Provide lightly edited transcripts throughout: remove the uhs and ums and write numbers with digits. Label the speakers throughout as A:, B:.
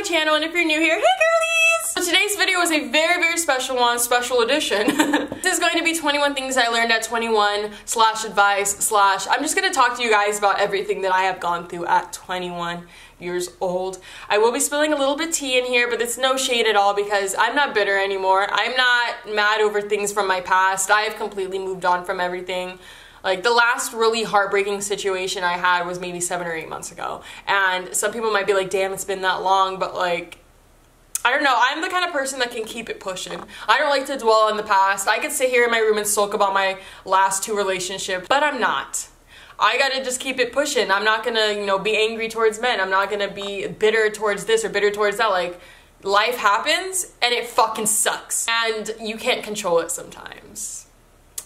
A: Channel, and if you're new here, hey girlies! So today's video is a very special one, special edition. This is going to be 21 things I learned at 21 / advice / I'm just going to talk to you guys about everything that I have gone through at 21 years old. I will be spilling a little bit tea in here, but it's no shade at all because I'm not bitter anymore. I'm not mad over things from my past. I have completely moved on from everything. Like, the last really heartbreaking situation I had was maybe 7 or 8 months ago. And some people might be like, damn, it's been that long, but like, I don't know. I'm the kind of person that can keep it pushing. I don't like to dwell on the past. I could sit here in my room and sulk about my last 2 relationships, but I'm not. I gotta just keep it pushing. I'm not gonna, you know, be angry towards men. I'm not gonna be bitter towards this or bitter towards that. Like, life happens and it fucking sucks. And you can't control it sometimes.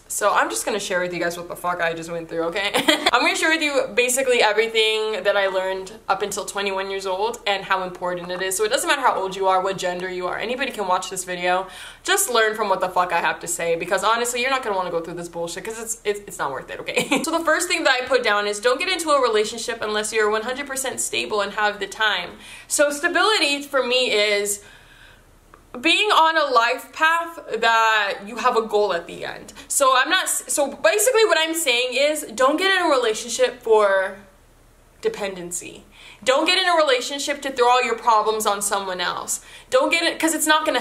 A: So I'm just gonna share with you guys what the fuck I just went through, okay? I'm gonna share with you basically everything that I learned up until 21 years old and how important it is. So it doesn't matter how old you are, what gender you are, anybody can watch this video. Just learn from what the fuck I have to say, because honestly, you're not gonna wanna go through this bullshit because it's not worth it, okay? So the first thing that I put down is don't get into a relationship unless you're 100% stable and have the time. So stability for me is being on a life path that you have a goal at the end. So basically what I'm saying is don't get in a relationship for dependency. Don't get in a relationship to throw all your problems on someone else. Don't get it, because it's not gonna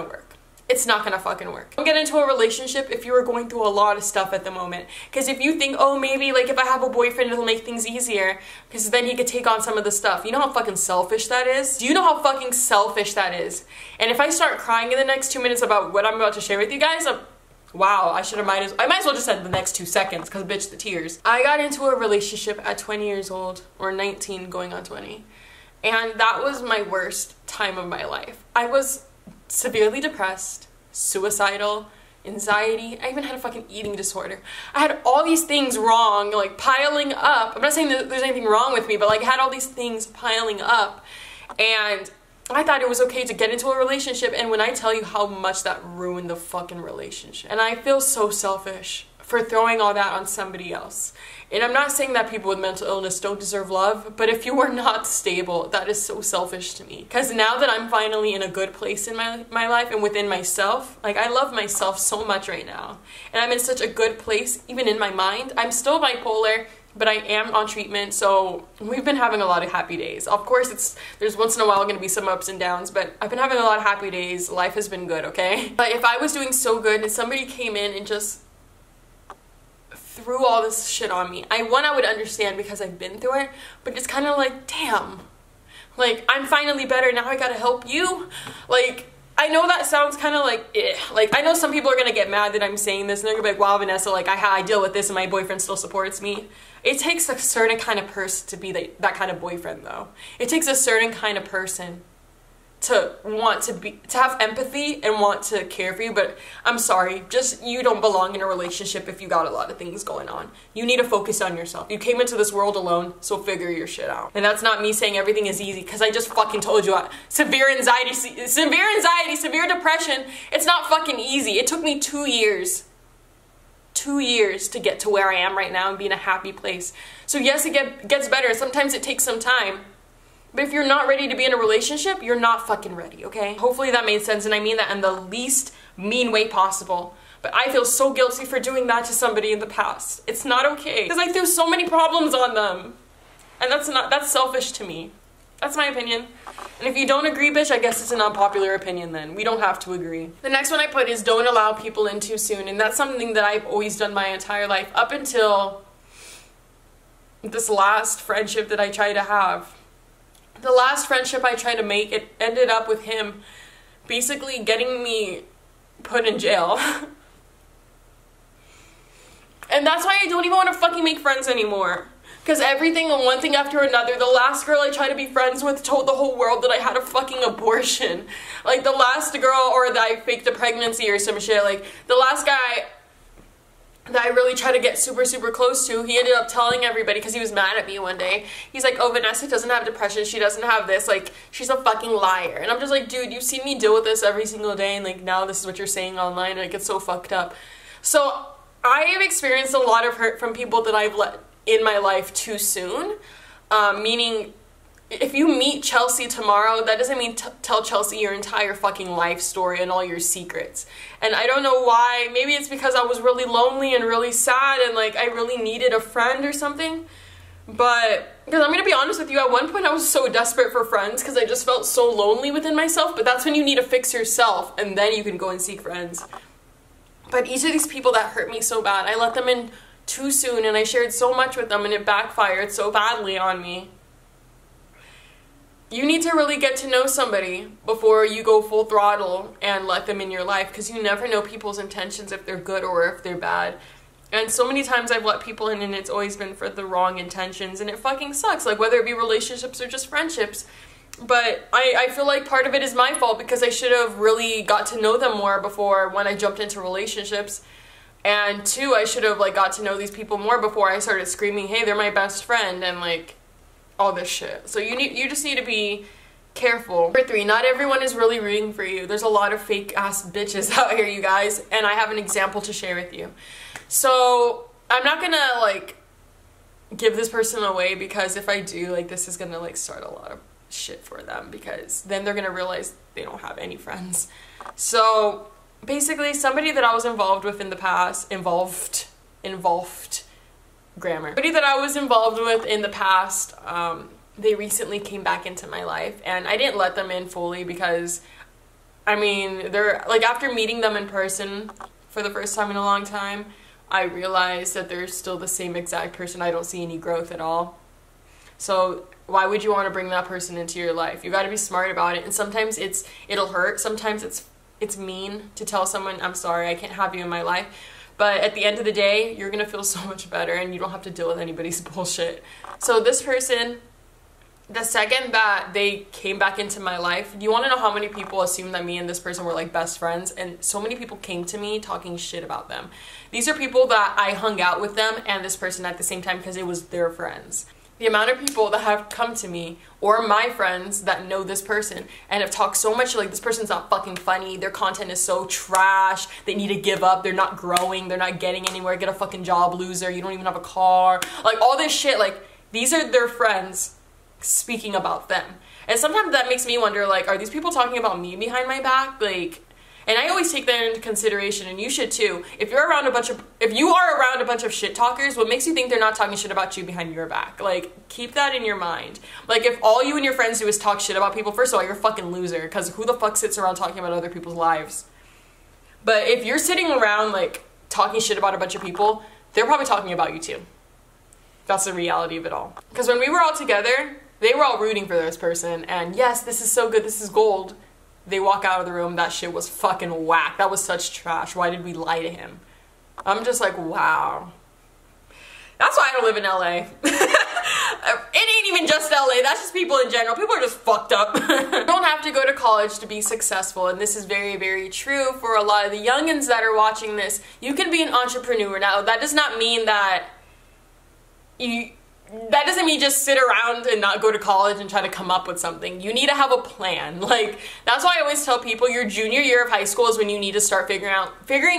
A: work. It's not gonna fucking work. Don't get into a relationship if you are going through a lot of stuff at the moment. Because if you think, oh, maybe like if I have a boyfriend, it'll make things easier, because then he could take on some of the stuff. You know how fucking selfish that is? Do you know how fucking selfish that is? And if I start crying in the next 2 minutes about what I'm about to share with you guys, wow, I might as well just said the next 2 seconds, because bitch, the tears. I got into a relationship at 20 years old, or 19 going on 20. And that was my worst time of my life. I was severely depressed, suicidal, anxiety. I even had a fucking eating disorder. I had all these things wrong, like piling up. I'm not saying that there's anything wrong with me, but like I had all these things piling up, and I thought it was okay to get into a relationship, and when I tell you how much that ruined the fucking relationship. And I feel so selfish for throwing all that on somebody else. And I'm not saying that people with mental illness don't deserve love, but if you are not stable, that is so selfish to me. Because now that I'm finally in a good place in my life and within myself, like I love myself so much right now. And I'm in such a good place, even in my mind. I'm still bipolar, but I am on treatment, so we've been having a lot of happy days. Of course, there's once in a while gonna be some ups and downs, but I've been having a lot of happy days. Life has been good, okay? But if I was doing so good and somebody came in and just threw all this shit on me, I would understand because I've been through it, but it's kind of like, damn, like I'm finally better, now I gotta help you. Like, I know that sounds kind of like, eh. Like, I know some people are gonna get mad that I'm saying this and they're gonna be like, wow, Vanessa, like I deal with this and my boyfriend still supports me. It takes a certain kind of person to be that kind of boyfriend, though. It takes a certain kind of person to want to have empathy and want to care for you, but I'm sorry, just you don't belong in a relationship if you got a lot of things going on. You need to focus on yourself. You came into this world alone, so figure your shit out. And that's not me saying everything is easy, because I just fucking told you, severe anxiety, severe depression, it's not fucking easy. It took me 2 years. 2 years to get to where I am right now and be in a happy place. So yes, it gets better. Sometimes it takes some time. But if you're not ready to be in a relationship, you're not fucking ready, okay? Hopefully that made sense, and I mean that in the least mean way possible. But I feel so guilty for doing that to somebody in the past. It's not okay, because I threw so many problems on them. And that's selfish to me. That's my opinion. And if you don't agree, bitch, I guess it's an unpopular opinion then. We don't have to agree. The next one I put is don't allow people in too soon. And that's something that I've always done my entire life, up until this last friendship that I tried to have. The last friendship I tried to make, it ended up with him basically getting me put in jail. And that's why I don't even want to fucking make friends anymore. Because everything and one thing after another, the last girl I tried to be friends with told the whole world that I had a fucking abortion. Like, the last girl, or that I faked a pregnancy or some shit, like, the last guy that I really try to get super, super close to, he ended up telling everybody, because he was mad at me one day. He's like, oh, Vanessa doesn't have depression, she doesn't have this, like, she's a fucking liar. And I'm just like, dude, you've seen me deal with this every single day, and like, now this is what you're saying online, and it gets so fucked up. So I have experienced a lot of hurt from people that I've let in my life too soon, meaning if you meet Chelsea tomorrow, that doesn't mean tell Chelsea your entire fucking life story and all your secrets. And I don't know why. Maybe it's because I was really lonely and really sad and like I really needed a friend or something. But, because I'm gonna be honest with you, at one point I was so desperate for friends because I just felt so lonely within myself. But that's when you need to fix yourself and then you can go and seek friends. But each of these people that hurt me so bad, I let them in too soon and I shared so much with them and it backfired so badly on me. You need to really get to know somebody before you go full throttle and let them in your life, because you never know people's intentions, if they're good or if they're bad. And so many times I've let people in and it's always been for the wrong intentions, and it fucking sucks, like whether it be relationships or just friendships. But I feel like part of it is my fault because I should have really got to know them more before when I jumped into relationships. And two, I should have like got to know these people more before I started screaming, hey, they're my best friend, and like all this shit. So you just need to be careful. Number 3, not everyone is really rooting for you. There's a lot of fake ass bitches out here, you guys, and I have an example to share with you. So I'm not gonna like give this person away, because if I do, like, this is gonna like start a lot of shit for them, because then they're gonna realize they don't have any friends. So basically, somebody that I was involved with in the past, involved grammar. Somebody that I was involved with in the past, they recently came back into my life, and I didn't let them in fully because, I mean, they're like, after meeting them in person for the first time in a long time, I realized that they're still the same exact person. I don't see any growth at all. So why would you want to bring that person into your life? You got to be smart about it. And sometimes it'll hurt. Sometimes it's mean to tell someone, I'm sorry, I can't have you in my life. But at the end of the day, you're gonna feel so much better and you don't have to deal with anybody's bullshit. So this person, the second that they came back into my life, you wanna know how many people assumed that me and this person were like best friends? And so many people came to me talking shit about them. These are people that I hung out with them and this person at the same time because it was their friends. The amount of people that have come to me, or my friends that know this person, and have talked so much like, this person's not fucking funny, their content is so trash, they need to give up, they're not growing, they're not getting anywhere, get a fucking job, loser, you don't even have a car, like all this shit. Like, these are their friends speaking about them. And sometimes that makes me wonder, like, are these people talking about me behind my back? Like, and I always take that into consideration, and you should too. If you are around a bunch of shit talkers, what makes you think they're not talking shit about you behind your back? Like, keep that in your mind. Like, if all you and your friends do is talk shit about people, first of all, you're a fucking loser, because who the fuck sits around talking about other people's lives? But if you're sitting around, like, talking shit about a bunch of people, they're probably talking about you too. That's the reality of it all. Because when we were all together, they were all rooting for this person, and yes, this is so good, this is gold. They walk out of the room, that shit was fucking whack. That was such trash. Why did we lie to him? I'm just like, wow. That's why I don't live in LA. It ain't even just LA, that's just people in general. People are just fucked up. You don't have to go to college to be successful, and this is very, very true for a lot of the youngins that are watching this. You can be an entrepreneur. Now, that does not mean that that doesn't mean just sit around and not go to college and try to come up with something. You need to have a plan. Like, that's why I always tell people your junior year of high school is when you need to start figuring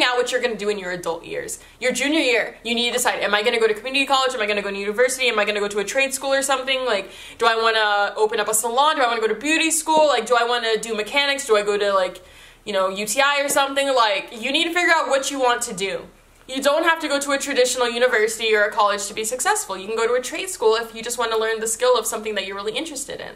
A: out what you're going to do in your adult years. Your junior year, you need to decide, am I going to go to community college? Am I going to go to university? Am I going to go to a trade school or something? Like, do I want to open up a salon? Do I want to go to beauty school? Like, do I want to do mechanics? Do I go to, like, you know, UTI or something? Like, you need to figure out what you want to do. You don't have to go to a traditional university or a college to be successful. You can go to a trade school if you just want to learn the skill of something that you're really interested in.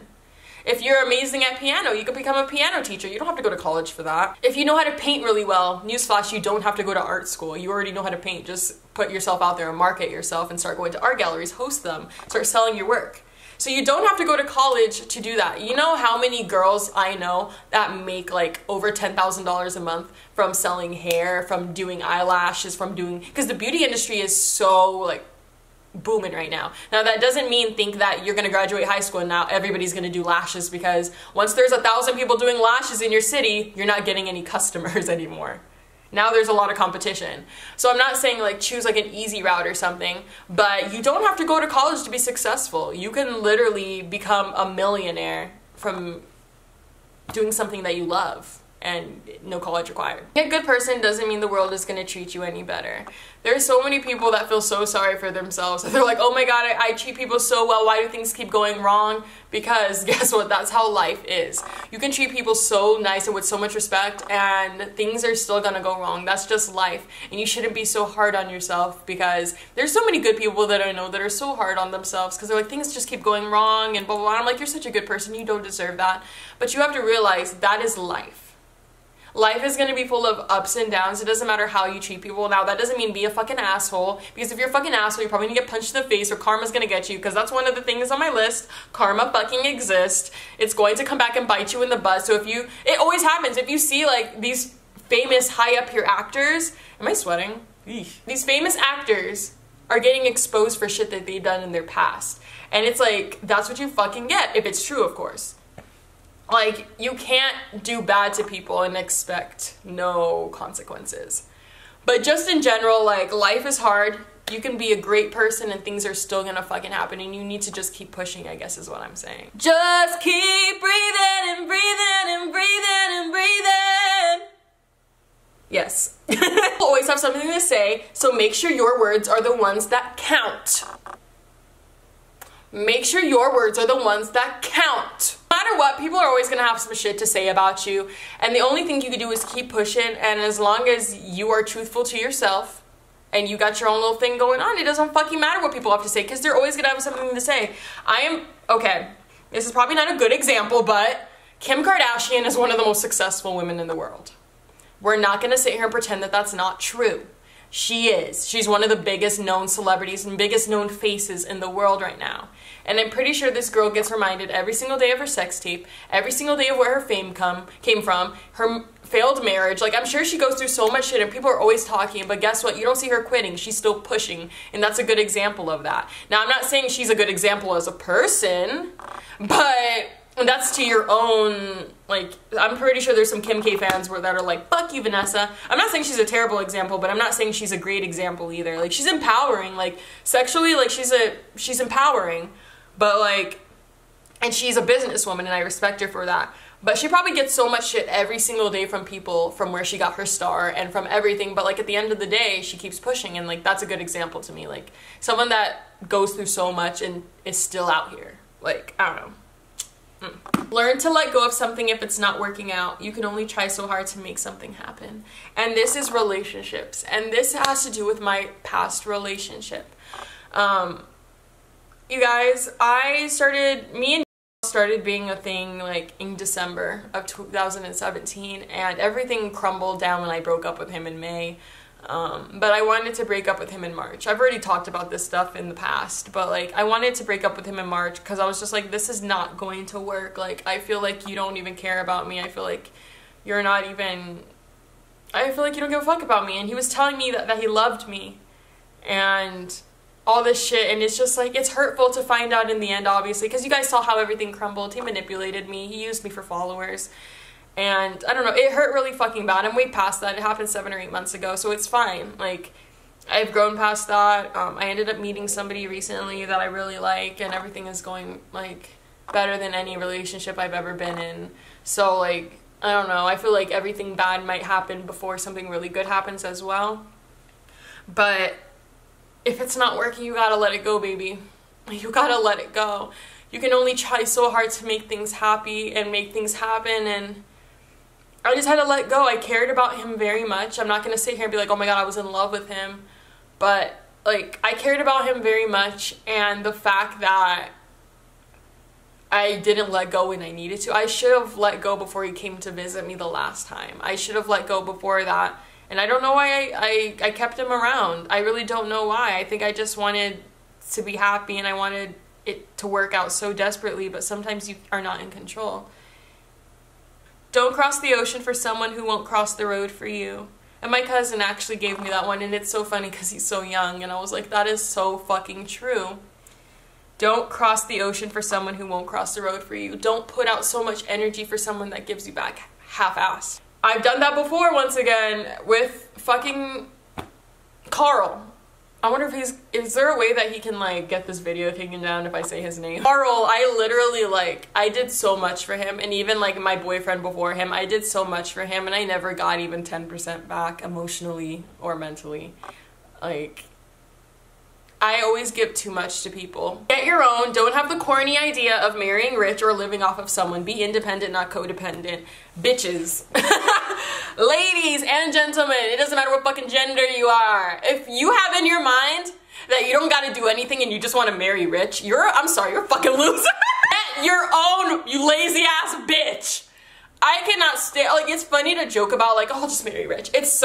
A: If you're amazing at piano, you can become a piano teacher. You don't have to go to college for that. If you know how to paint really well, newsflash, you don't have to go to art school. You already know how to paint. Just put yourself out there and market yourself and start going to art galleries, host them, start selling your work. So you don't have to go to college to do that. You know how many girls I know that make like over $10,000 a month from selling hair, from doing eyelashes, because the beauty industry is so like booming right now. Now that doesn't mean think that you're gonna graduate high school and now everybody's gonna do lashes, because once there's 1,000 people doing lashes in your city, you're not getting any customers anymore. Now there's a lot of competition. So I'm not saying like choose like an easy route or something, but you don't have to go to college to be successful. You can literally become a millionaire from doing something that you love and no college required. Being a good person doesn't mean the world is going to treat you any better. There are so many people that feel so sorry for themselves. They're like, oh my god, I treat people so well, why do things keep going wrong? Because guess what, that's how life is. You can treat people so nice and with so much respect and things are still gonna go wrong. That's just life. And you shouldn't be so hard on yourself, because there's so many good people that I know that are so hard on themselves because they're like, things just keep going wrong and blah blah blah. I'm like, you're such a good person, you don't deserve that. But you have to realize that is life. Life is going to be full of ups and downs. It doesn't matter how you treat people. Now, that doesn't mean be a fucking asshole, because if you're a fucking asshole, you're probably going to get punched in the face or karma's going to get you, because that's one of the things on my list. Karma fucking exists. It's going to come back and bite you in the butt. So it always happens. If you see like these famous high up here actors, am I sweating? Eesh. These famous actors are getting exposed for shit that they've done in their past. And it's like, that's what you fucking get, if it's true, of course. Like, you can't do bad to people and expect no consequences. But just in general, like, life is hard. You can be a great person and things are still gonna fucking happen, and you need to just keep pushing, I guess is what I'm saying. Just keep breathing and breathing and breathing and breathing. Yes. Always have something to say, so make sure your words are the ones that count. Make sure your words are the ones that count. No matter what, people are always gonna have some shit to say about you, and the only thing you can do is keep pushing, and as long as you are truthful to yourself and you got your own little thing going on, it doesn't fucking matter what people have to say, because they're always gonna have something to say. Okay, this is probably not a good example, but Kim Kardashian is one of the most successful women in the world. We're not gonna sit here and pretend that that's not true. She is. She's one of the biggest known celebrities and biggest known faces in the world right now. And I'm pretty sure this girl gets reminded every single day of her sex tape, every single day of where her fame came from, her failed marriage. Like, I'm sure she goes through so much shit and people are always talking, but guess what? You don't see her quitting. She's still pushing, and that's a good example of that. Now, I'm not saying she's a good example as a person, but that's to your own, like, I'm pretty sure there's some Kim K fans that are like, fuck you, Vanessa. I'm not saying she's a terrible example, but I'm not saying she's a great example either. Like, she's empowering, like, sexually, like, she's empowering, but, like, and she's a businesswoman, and I respect her for that. But she probably gets so much shit every single day from people, from where she got her star and from everything, but, like, at the end of the day, she keeps pushing, and, like, that's a good example to me. Like, someone that goes through so much and is still out here. Like, I don't know. Learn to let go of something if it's not working out. You can only try so hard to make something happen. And this is relationships. And this has to do with my past relationship. You guys, me and started being a thing like in December of 2017, and everything crumbled down when I broke up with him in May. But I wanted to break up with him in March. I've already talked about this stuff in the past, but like I wanted to break up with him in March because I was just like, this is not going to work. Like, I feel like you don't even care about me. I feel like you don't give a fuck about me. And he was telling me that he loved me and all this shit, and it's just like, it's hurtful to find out in the end, obviously, because you guys saw how everything crumbled. He manipulated me. He used me for followers. And I don't know, it hurt really fucking bad. I'm way past that. It happened 7 or 8 months ago, so it's fine. Like, I've grown past that. I ended up meeting somebody recently that I really like, and everything is going, like, better than any relationship I've ever been in. So, like, I don't know. I feel like everything bad might happen before something really good happens as well. But if it's not working, you gotta let it go, baby. You gotta let it go. You can only try so hard to make things happy and make things happen, and I just had to let go. I cared about him very much. I'm not going to sit here and be like, oh my god, I was in love with him. But, like, I cared about him very much, and the fact that I didn't let go when I needed to. I should have let go before he came to visit me the last time. I should have let go before that. And I don't know why I kept him around. I really don't know why. I think I just wanted to be happy, and I wanted it to work out so desperately, but sometimes you are not in control. Don't cross the ocean for someone who won't cross the road for you. And my cousin actually gave me that one, and it's so funny because he's so young, and I was like, that is so fucking true. Don't cross the ocean for someone who won't cross the road for you. Don't put out so much energy for someone that gives you back half-assed. I've done that before, once again, with fucking Carl. I wonder if is there a way that he can like get this video taken down if I say his name? Carl, I literally like, I did so much for him, and even like my boyfriend before him, I did so much for him, and I never got even 10% back emotionally or mentally. Like, I always give too much to people. Get your own. Don't have the corny idea of marrying rich or living off of someone. Be independent, not codependent. Bitches. Ladies and gentlemen, it doesn't matter what fucking gender you are. If you have in your mind that you don't gotta do anything and you just wanna marry rich, I'm sorry, you're a fucking loser. Get your own, you lazy ass bitch. I cannot stay, like, it's funny to joke about, like, oh, I'll just marry rich. It's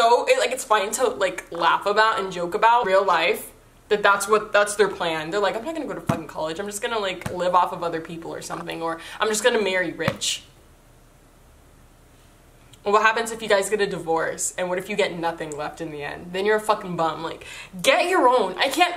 A: fine to like laugh about and joke about real life. That's their plan. They're like, I'm not gonna go to fucking college. I'm just gonna like live off of other people or something, or I'm just gonna marry rich. What happens if you guys get a divorce? And what if you get nothing left in the end? Then you're a fucking bum. Like, get your own. I can't,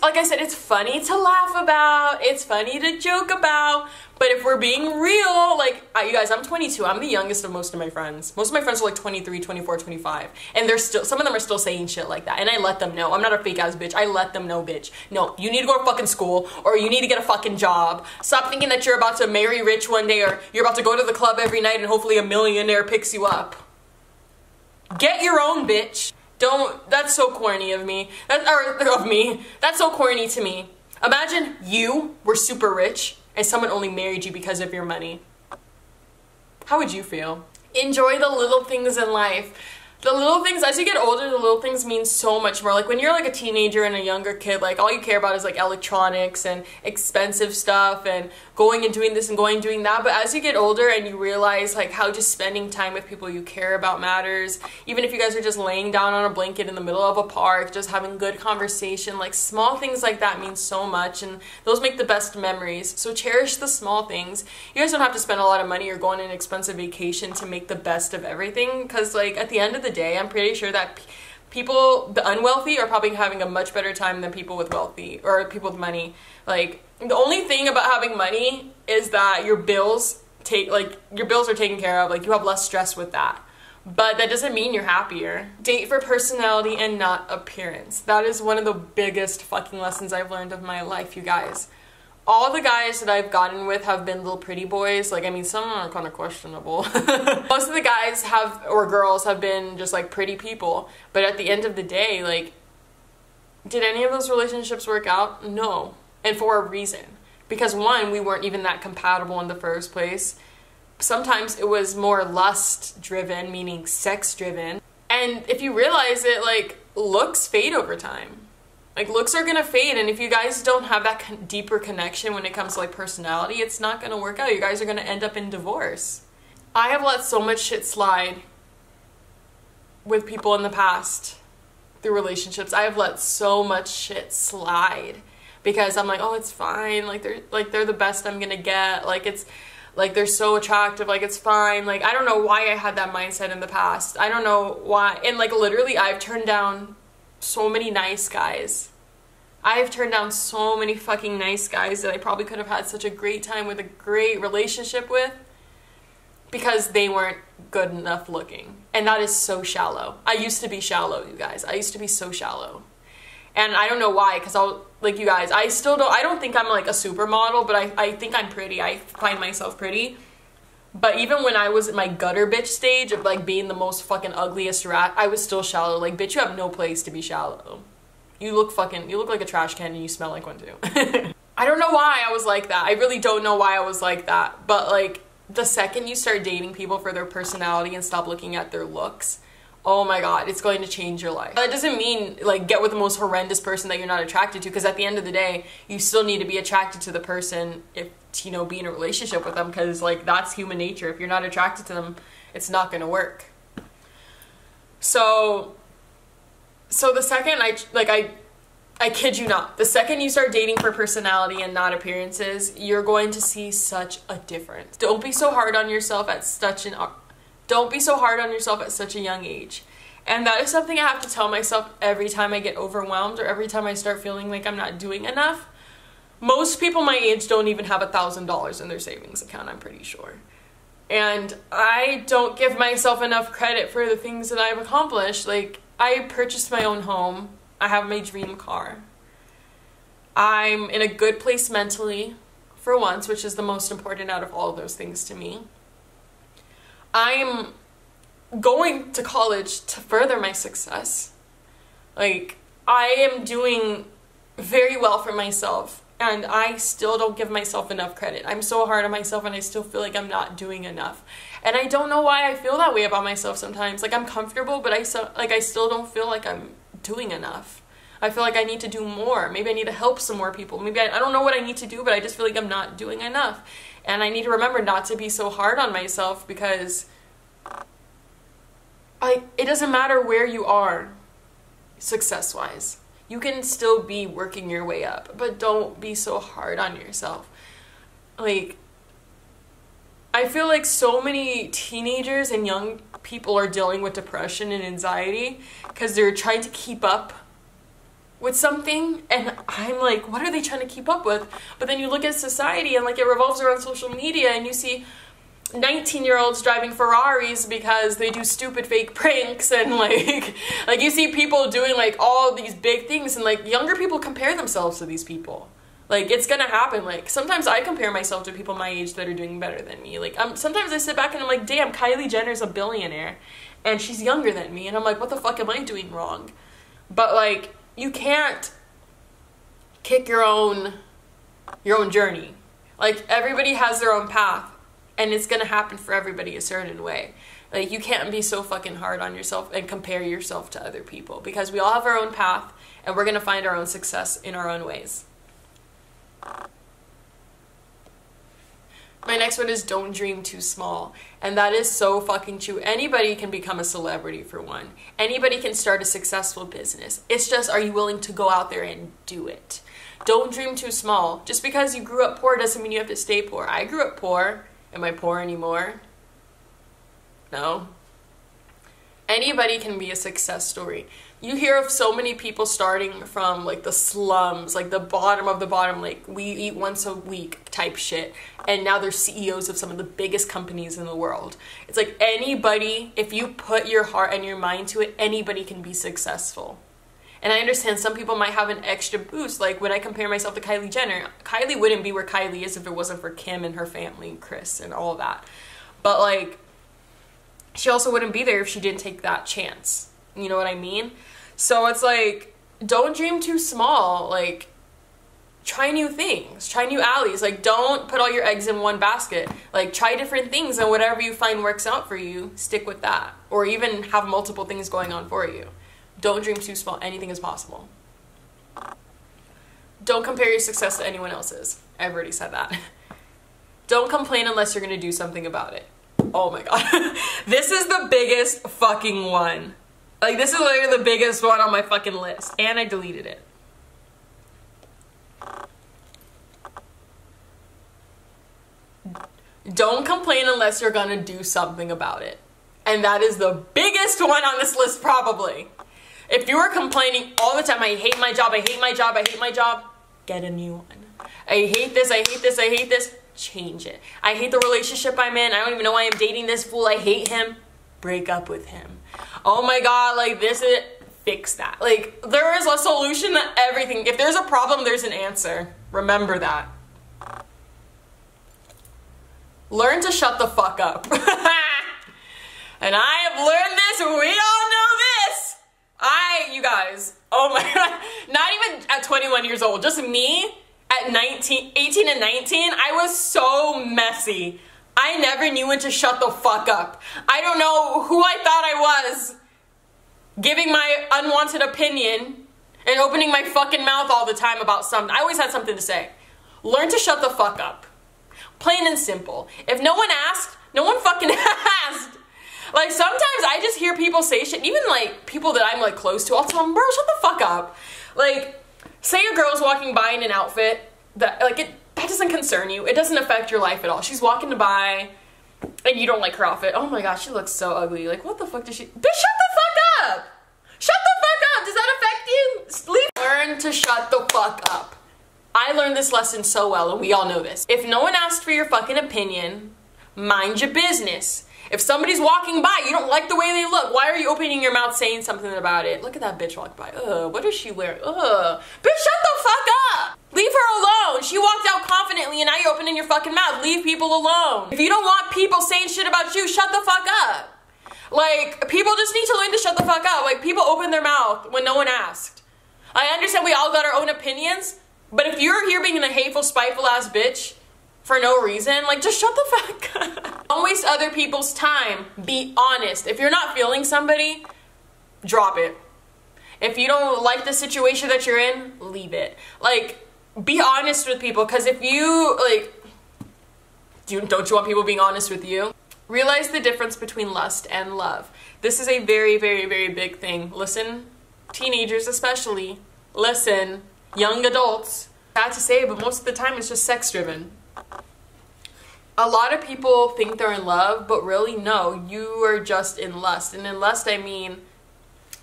A: like I said, it's funny to laugh about, it's funny to joke about, but if we're being real, like, you guys, I'm 22, I'm the youngest of most of my friends. Most of my friends are like 23, 24, 25, and some of them are still saying shit like that, and I let them know. I'm not a fake ass bitch, I let them know, bitch. No, you need to go to fucking school, or you need to get a fucking job. Stop thinking that you're about to marry rich one day, or you're about to go to the club every night and hopefully a millionaire picks you up. Get your own, bitch. That's so corny of me. That's so corny to me. Imagine you were super rich and someone only married you because of your money. How would you feel? Enjoy the little things in life. The little things, as you get older, the little things mean so much more. Like when you're like a teenager and a younger kid, like all you care about is like electronics and expensive stuff and going and doing this and going and doing that. But as you get older and you realize like how just spending time with people you care about matters, even if you guys are just laying down on a blanket in the middle of a park, just having good conversation, like small things like that mean so much, and those make the best memories. So cherish the small things. You guys don't have to spend a lot of money or go on an expensive vacation to make the best of everything, because like at the end of the day, I'm pretty sure that people, the unwealthy, are probably having a much better time than people with wealthy or people with money. Like, the only thing about having money is that your bills are taken care of. Like, you have less stress with that. But that doesn't mean you're happier. Date for personality and not appearance. That is one of the biggest fucking lessons I've learned of my life, you guys. All the guys that I've gotten with have been little pretty boys. Like, I mean, some are kind of questionable. Most of the guys or girls have been just like pretty people. But at the end of the day, like, did any of those relationships work out? No. And for a reason. Because one, we weren't even that compatible in the first place. Sometimes it was more lust driven, meaning sex driven. And if you realize it, like, looks fade over time. Like, looks are gonna fade, and if you guys don't have that deeper connection when it comes to like personality, it's not gonna work out. You guys are gonna end up in divorce. I have let so much shit slide with people in the past through relationships. I have let so much shit slide because I'm like, oh, it's fine. Like they're the best I'm gonna get. Like, it's like they're so attractive. Like, it's fine. Like, I don't know why I had that mindset in the past. I don't know why. And like literally, I've turned down so many nice guys. I've turned down so many fucking nice guys that I probably could have had such a great time with, a great relationship with, because they weren't good enough looking. And that is so shallow. I used to be shallow, you guys. I used to be so shallow. And I don't know why, because like, you guys, I don't think I'm like a supermodel, but I think I'm pretty. I find myself pretty. But even when I was in my gutter bitch stage of like being the most fucking ugliest rat, I was still shallow. Like, bitch, you have no place to be shallow. You look like a trash can and you smell like one too. I don't know why I was like that. I really don't know why I was like that. But like, the second you start dating people for their personality and stop looking at their looks, oh my god, it's going to change your life. That doesn't mean like get with the most horrendous person that you're not attracted to, because at the end of the day, you still need to be attracted to the person if, you know, be in a relationship with them, because like that's human nature. If you're not attracted to them, it's not gonna work. So the second I kid you not, the second you start dating for personality and not appearances, you're going to see such a difference. Don't be so hard on yourself at such a young age. And that is something I have to tell myself every time I get overwhelmed or every time I start feeling like I'm not doing enough. Most people my age don't even have $1,000 in their savings account, I'm pretty sure. And I don't give myself enough credit for the things that I've accomplished. Like, I purchased my own home. I have my dream car. I'm in a good place mentally, for once, which is the most important out of all of those things to me. I'm going to college to further my success. Like, I am doing very well for myself, and I still don't give myself enough credit. I'm so hard on myself, and I still feel like I'm not doing enough. And I don't know why I feel that way about myself sometimes. Like, I'm comfortable, but I still don't feel like I'm doing enough. I feel like I need to do more. Maybe I need to help some more people. Maybe I don't know what I need to do, but I just feel like I'm not doing enough. And I need to remember not to be so hard on myself, because it doesn't matter where you are success-wise. You can still be working your way up, but don't be so hard on yourself. Like, I feel like so many teenagers and young people are dealing with depression and anxiety because they're trying to keep up with something, and I'm like, what are they trying to keep up with? But then you look at society, and like, it revolves around social media, and you see 19-year-olds driving Ferraris because they do stupid fake pranks, and like you see people doing like all these big things, and like younger people compare themselves to these people. Like, it's gonna happen. Like, sometimes I compare myself to people my age that are doing better than me. Like, sometimes I sit back and I'm like, damn, Kylie Jenner's a billionaire and she's younger than me, and I'm like, what the fuck am I doing wrong? But like, you can't kick your own journey. Like, everybody has their own path, and it's gonna happen for everybody a certain way. Like, you can't be so fucking hard on yourself and compare yourself to other people, because we all have our own path, and we're gonna find our own success in our own ways. My next one is don't dream too small. And that is so fucking true. Anybody can become a celebrity, for one. Anybody can start a successful business. It's just, are you willing to go out there and do it? Don't dream too small. Just because you grew up poor doesn't mean you have to stay poor. I grew up poor. Am I poor anymore? No. Anybody can be a success story. You hear of so many people starting from like the slums, like the bottom of the bottom, like we eat once a week type shit, and now they're CEOs of some of the biggest companies in the world. It's like, anybody, if you put your heart and your mind to it, anybody can be successful. And I understand some people might have an extra boost. Like, when I compare myself to Kylie Jenner, Kylie wouldn't be where Kylie is if it wasn't for Kim and her family and Kris and all of that. But like, she also wouldn't be there if she didn't take that chance. You know what I mean? So it's like, don't dream too small. Like, try new things, try new alleys. Like, don't put all your eggs in one basket. Like, try different things, and whatever you find works out for you, stick with that. Or even have multiple things going on for you. Don't dream too small. Anything is possible. Don't compare your success to anyone else's. I've already said that. Don't complain unless you're gonna do something about it. Oh my god. This is the biggest fucking one. Like, this is literally the biggest one on my fucking list. And I deleted it. Don't complain unless you're gonna do something about it. And that is the biggest one on this list, probably. If you are complaining all the time, I hate my job, I hate my job, I hate my job, get a new one. I hate this, I hate this, I hate this. Change it. I hate the relationship I'm in. I don't even know why I'm dating this fool. I hate him. Break up with him. Oh my god, like, this is, fix that. Like, there is a solution to everything. If there's a problem, there's an answer. Remember that. Learn to shut the fuck up. And I have learned this, we all know this. You guys, oh my god, not even at 21 years old, just me at 18 and 19, I was so messy. I never knew when to shut the fuck up. I don't know who I thought I was, giving my unwanted opinion and opening my fucking mouth all the time about something. I always had something to say. Learn to shut the fuck up. Plain and simple. If no one asked, no one fucking asked. Like, sometimes I just hear people say shit, even like people that I'm like close to, I'll tell them, bro, shut the fuck up. Like, say a girl's walking by in an outfit that, like, that doesn't concern you. It doesn't affect your life at all. She's walking by and you don't like her outfit. Oh my gosh, she looks so ugly. Like, what the fuck does she... Bitch, shut the fuck up! Shut the fuck up! Does that affect you? Learn to shut the fuck up. I learned this lesson so well, and we all know this. If no one asked for your fucking opinion, mind your business. If somebody's walking by, you don't like the way they look, why are you opening your mouth saying something about it? Look at that bitch walk by. Ugh, what is she wearing? Ugh. Bitch, shut the fuck up! Leave her alone. She walked out confidently and now you're opening your fucking mouth. Leave people alone. If you don't want people saying shit about you, shut the fuck up. Like, people just need to learn to shut the fuck up. Like, people open their mouth when no one asked. I understand we all got our own opinions, but if you're here being a hateful, spiteful ass bitch for no reason, like, just shut the fuck up. Don't waste other people's time. Be honest. If you're not feeling somebody, drop it. If you don't like the situation that you're in, leave it. Like, be honest with people, because if you, like, don't you want people being honest with you? Realize the difference between lust and love. This is a very, very, very big thing. Listen, teenagers especially. Listen, young adults. Sad to say, but most of the time it's just sex driven. A lot of people think they're in love, but really no, you are just in lust. And in lust, I mean,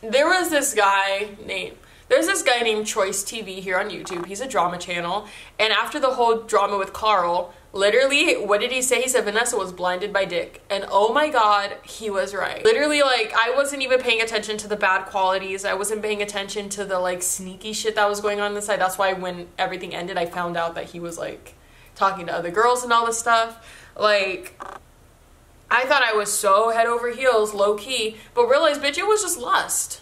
A: there's this guy named Choice TV here on YouTube. He's a drama channel. And after the whole drama with Carl, literally, what did he say? He said Vanessa was blinded by dick. And oh my god, he was right. Literally, like, I wasn't even paying attention to the bad qualities. I wasn't paying attention to the, like, sneaky shit that was going on this side. That's why when everything ended, I found out that he was, like, talking to other girls and all this stuff. Like, I thought I was so head over heels, low key, but realized, bitch, it was just lust.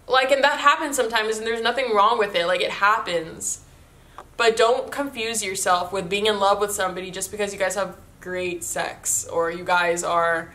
A: Like, and that happens sometimes, and there's nothing wrong with it. Like, it happens. But don't confuse yourself with being in love with somebody just because you guys have great sex, or you guys are,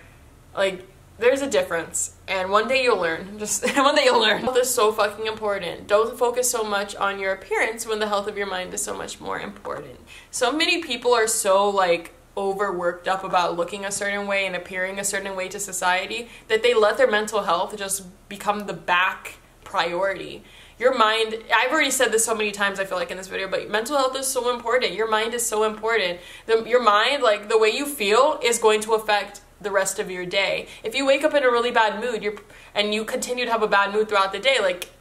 A: like, there's a difference. And one day you'll learn. Just one day you'll learn. Health is so fucking important. Don't focus so much on your appearance when the health of your mind is so much more important. So many people are so, like, overworked up about looking a certain way and appearing a certain way to society that they let their mental health just become the back priority. Your mind, I've already said this so many times I feel like in this video, but mental health is so important. Your mind is so important. Your mind, like, the way you feel is going to affect the rest of your day. If you wake up in a really bad mood and you continue to have a bad mood throughout the day, like,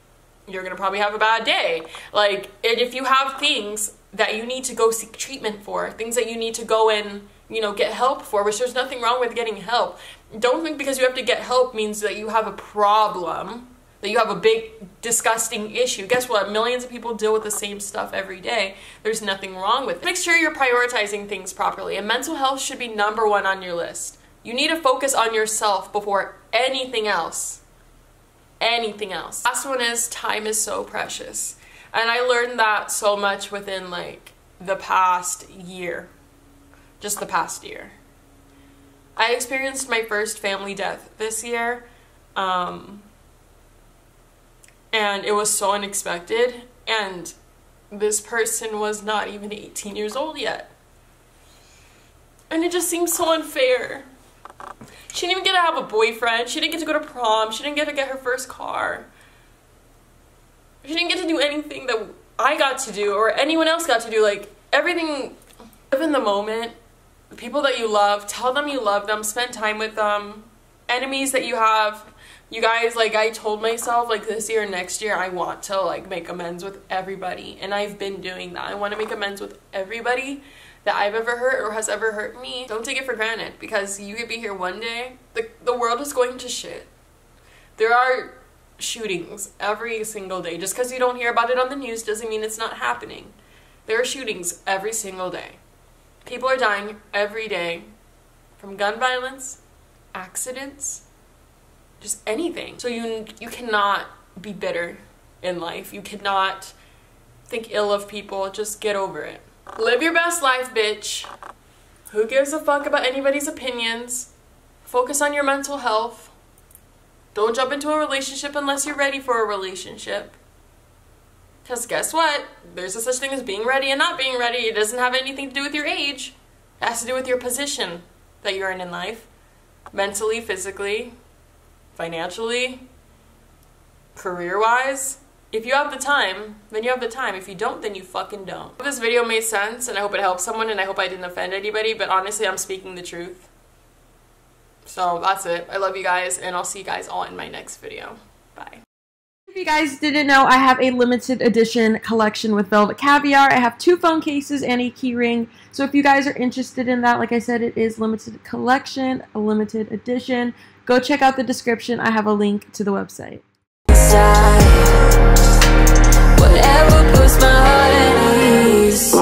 A: you're gonna probably have a bad day. Like, and if you have things that you need to go seek treatment for, things that you need to go and, you know, get help for, which there's nothing wrong with getting help. Don't think because you have to get help means that you have a problem, that you have a big, disgusting issue. Guess what? Millions of people deal with the same stuff every day. There's nothing wrong with it. Make sure you're prioritizing things properly, and mental health should be #1 on your list. You need to focus on yourself before anything else. Anything else. Last one is time is so precious. And I learned that so much within, like, the past year. Just the past year. I experienced my first family death this year. And it was so unexpected. And this person was not even 18 years old yet. And it just seems so unfair. She didn't even get to have a boyfriend. She didn't get to go to prom. She didn't get to get her first car. She didn't get to do anything that I got to do or anyone else got to do. Like, everything, live in the moment. The people that you love, tell them you love them, spend time with them. Enemies that you have, you guys, like, I told myself, like, this year, next year, I want to, like, make amends with everybody. And I've been doing that. I want to make amends with everybody that I've ever hurt or has ever hurt me. Don't take it for granted, because you could be here one day, the world is going to shit. There are shootings every single day. Just because you don't hear about it on the news doesn't mean it's not happening. There are shootings every single day. People are dying every day from gun violence, accidents, just anything. So you cannot be bitter in life. You cannot think ill of people. Just get over it. Live your best life, bitch. Who gives a fuck about anybody's opinions? Focus on your mental health. Don't jump into a relationship unless you're ready for a relationship. Because guess what? There's a such thing as being ready and not being ready. It doesn't have anything to do with your age. It has to do with your position that you're in life. Mentally, physically, financially, career-wise. If you have the time, then you have the time. If you don't, then you fucking don't. I hope this video made sense, and I hope it helped someone, and I hope I didn't offend anybody, but honestly, I'm speaking the truth. So that's it. I love you guys, and I'll see you guys all in my next video. Bye. If you guys didn't know, I have a limited edition collection with Velvet Caviar. I have 2 phone cases and a key ring. So if you guys are interested in that, like I said, it is limited collection, a limited edition. Go check out the description. I have a link to the website. Whatever puts my heart at ease.